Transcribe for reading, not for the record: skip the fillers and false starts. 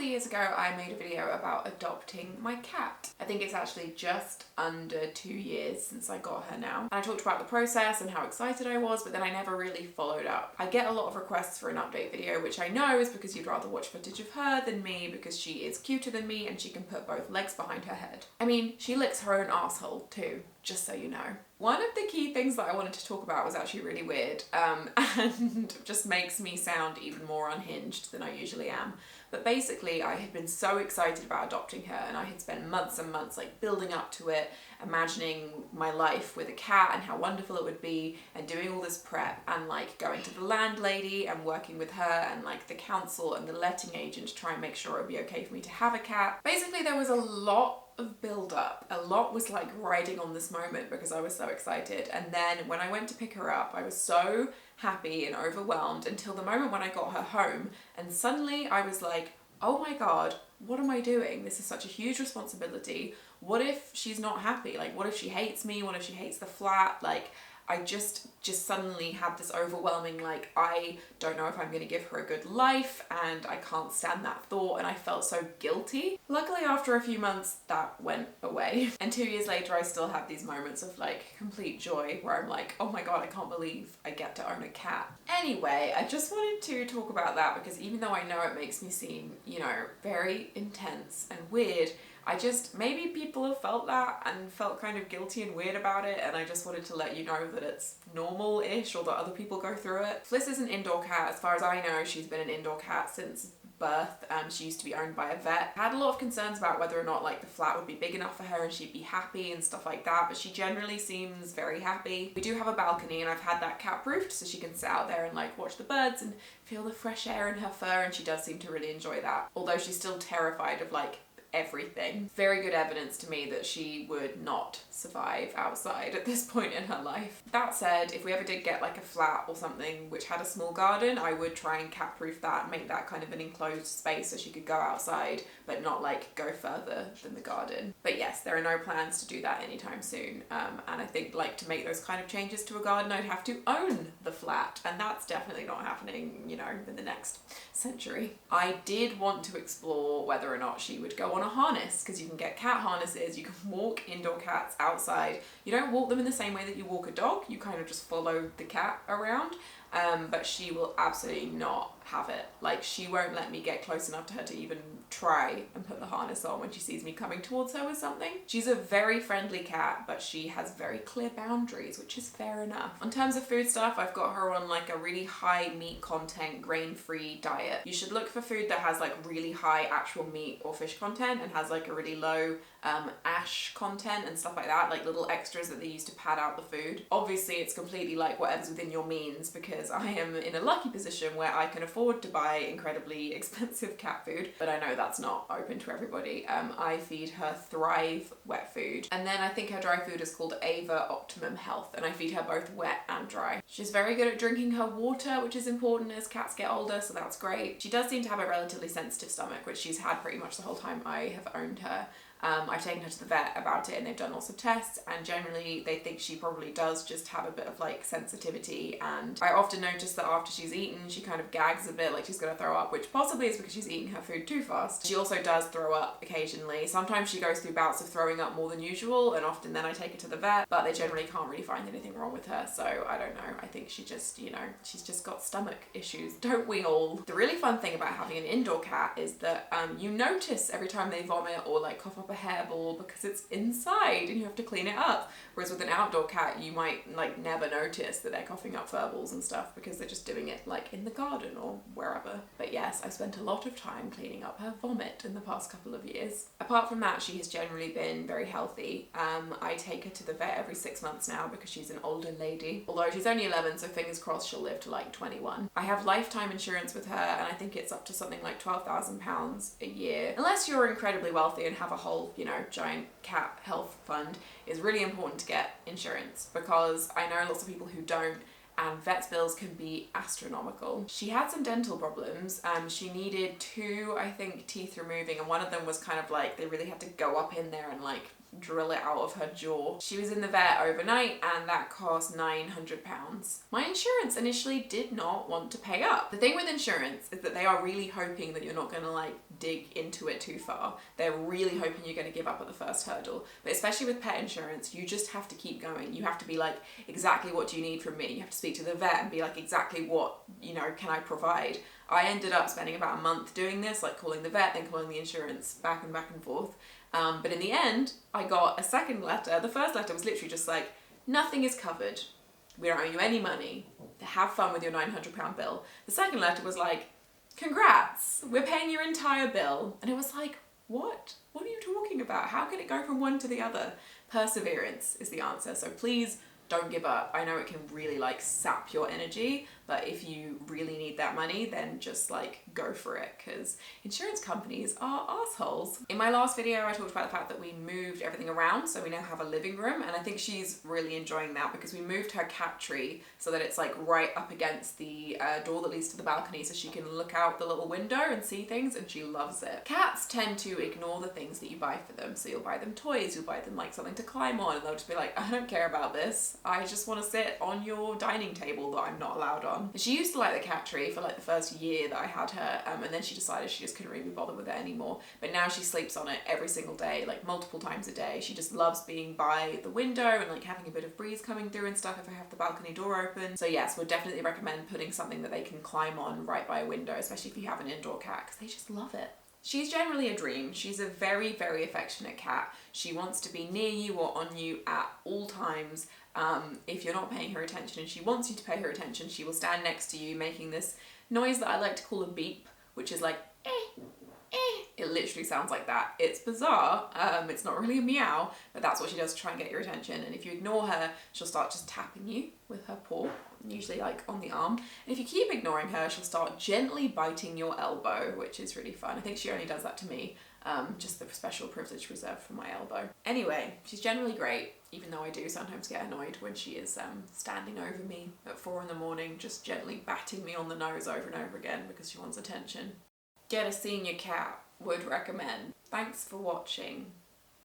of years ago, I made a video about adopting my cat. I think it's actually just under 2 years since I got her now. And I talked about the process and how excited I was, but then I never really followed up. I get a lot of requests for an update video, which I know is because you'd rather watch footage of her than me because she is cuter than me and she can put both legs behind her head. I mean, she licks her own asshole too, just so you know. One of the key things that I wanted to talk about was actually really weird and just makes me sound even more unhinged than I usually am. But basically, I had been so excited about adopting her and I had spent months and months like building up to it, imagining my life with a cat and how wonderful it would be and doing all this prep and like going to the landlady and working with her and like the council and the letting agent to try and make sure it would be okay for me to have a cat. Basically, there was a lot of build up. A lot was like riding on this moment because I was so excited. And then when I went to pick her up, I was so happy and overwhelmed until the moment when I got her home. And suddenly I was like, oh my God, what am I doing? This is such a huge responsibility. What if she's not happy? Like, what if she hates me? What if she hates the flat? Like, I just suddenly had this overwhelming, like, I don't know if I'm gonna give her a good life and I can't stand that thought and I felt so guilty. Luckily, after a few months, that went away. And 2 years later, I still have these moments of like complete joy where I'm like, oh my God, I can't believe I get to own a cat. Anyway, I just wanted to talk about that because even though I know it makes me seem, you know, very intense and weird, maybe people have felt that and felt kind of guilty and weird about it, and I just wanted to let you know that it's normal-ish or that other people go through it. Fliss is an indoor cat. As far as I know, she's been an indoor cat since birth. She used to be owned by a vet. I had a lot of concerns about whether or not like the flat would be big enough for her and she'd be happy and stuff like that, but she generally seems very happy. We do have a balcony and I've had that cat proofed so she can sit out there and like watch the birds and feel the fresh air in her fur, and she does seem to really enjoy that. Although she's still terrified of like everything. Very good evidence to me that she would not survive outside at this point in her life. That said, if we ever did get like a flat or something which had a small garden, I would try and cat proof that and make that kind of an enclosed space so she could go outside but not like go further than the garden. But yes, there are no plans to do that anytime soon, and I think like to make those kind of changes to a garden I'd have to own the flat, and that's definitely not happening, you know, in the next century. I did want to explore whether or not she would go on a harness, because you can get cat harnesses, you can walk indoor cats outside. You don't walk them in the same way that you walk a dog, you kind of just follow the cat around, but she will absolutely not have it. Like, she won't let me get close enough to her to even try and put the harness on when she sees me coming towards her with something. She's a very friendly cat, but she has very clear boundaries, which is fair enough. In terms of food stuff, I've got her on like a really high meat content, grain-free diet. You should look for food that has like really high actual meat or fish content and has like a really low ash content and stuff like that, like little extras that they use to pad out the food. Obviously, it's completely like whatever's within your means, because I am in a lucky position where I can afford to buy incredibly expensive cat food, but I know that's not open to everybody. I feed her Thrive wet food, and then I think her dry food is called Ava Optimum Health, and I feed her both wet and dry. She's very good at drinking her water, which is important as cats get older, so that's great. She does seem to have a relatively sensitive stomach, which she's had pretty much the whole time I have owned her. I've taken her to the vet about it and they've done lots of tests, and generally they think she probably does just have a bit of like sensitivity, and I often notice that after she's eaten she kind of gags a bit like she's gonna throw up, which possibly is because she's eating her food too fast. She also does throw up occasionally. Sometimes she goes through bouts of throwing up more than usual, and often then I take her to the vet, but they generally can't really find anything wrong with her, so I don't know. I think she just, you know, she's just got stomach issues. Don't we all? The really fun thing about having an indoor cat is that you notice every time they vomit or like cough up a hairball because it's inside and you have to clean it up. Whereas with an outdoor cat, you might like never notice that they're coughing up fur balls and stuff because they're just doing it like in the garden or wherever. But yes, I spent a lot of time cleaning up her vomit in the past couple of years. Apart from that, she has generally been very healthy. I take her to the vet every 6 months now because she's an older lady. Although she's only 11, so fingers crossed she'll live to like 21. I have lifetime insurance with her, and I think it's up to something like £12,000 a year. Unless you're incredibly wealthy and have a whole, you know, giant cat health fund, it's really important to get insurance, because I know lots of people who don't, and vet's bills can be astronomical. She had some dental problems. She needed 2, I think, teeth removing, and one of them was kind of like they really had to go up in there and like drill it out of her jaw. She was in the vet overnight and that cost £900. My insurance initially did not want to pay up. The thing with insurance is that they are really hoping that you're not gonna like dig into it too far. They're really hoping you're going to give up at the first hurdle. But especially with pet insurance, you just have to keep going. You have to be like, exactly what do you need from me? You have to speak to the vet and be like, exactly what, can I provide? I ended up spending about a month doing this, like calling the vet, then calling the insurance, back and forth. But in the end, I got a second letter. The first letter was literally just like, nothing is covered. We don't owe you any money. Have fun with your £900 bill. The second letter was like, congrats, we're paying your entire bill. And it was like, what? What are you talking about? How can it go from one to the other? Perseverance is the answer. So please don't give up. I know it can really like sap your energy, but if you really need that money, then just like go for it, because insurance companies are assholes. In my last video, I talked about the fact that we moved everything around, so we now have a living room, and I think she's really enjoying that because we moved her cat tree so that it's like right up against the door that leads to the balcony, so she can look out the little window and see things, and she loves it. Cats tend to ignore the things that you buy for them, so you'll buy them toys, you'll buy them like something to climb on, and they'll just be like, I don't care about this. I just want to sit on your dining table that I'm not allowed on. And she used to like the cat tree for like the first year that I had her, and then she decided she just couldn't really be bothered with it anymore. But now she sleeps on it every single day, like multiple times a day. She just loves being by the window and like having a bit of breeze coming through and stuff if I have the balcony door open. So yes, would definitely recommend putting something that they can climb on right by a window, especially if you have an indoor cat, because they just love it. She's generally a dream. She's a very, very affectionate cat. She wants to be near you or on you at all times. If you're not paying her attention and she wants you to pay her attention, she will stand next to you making this noise that I like to call a beep, which is like, eh, eh. It literally sounds like that. It's bizarre. It's not really a meow, but that's what she does to try and get your attention. And if you ignore her, she'll start just tapping you with her paw, usually like on the arm. And if you keep ignoring her, she'll start gently biting your elbow, which is really fun. I think she only does that to me. Just the special privilege reserved for my elbow. Anyway, she's generally great, even though I do sometimes get annoyed when she is standing over me at 4 in the morning, just gently batting me on the nose over and over again because she wants attention. Get a senior cat, would recommend. Thanks for watching.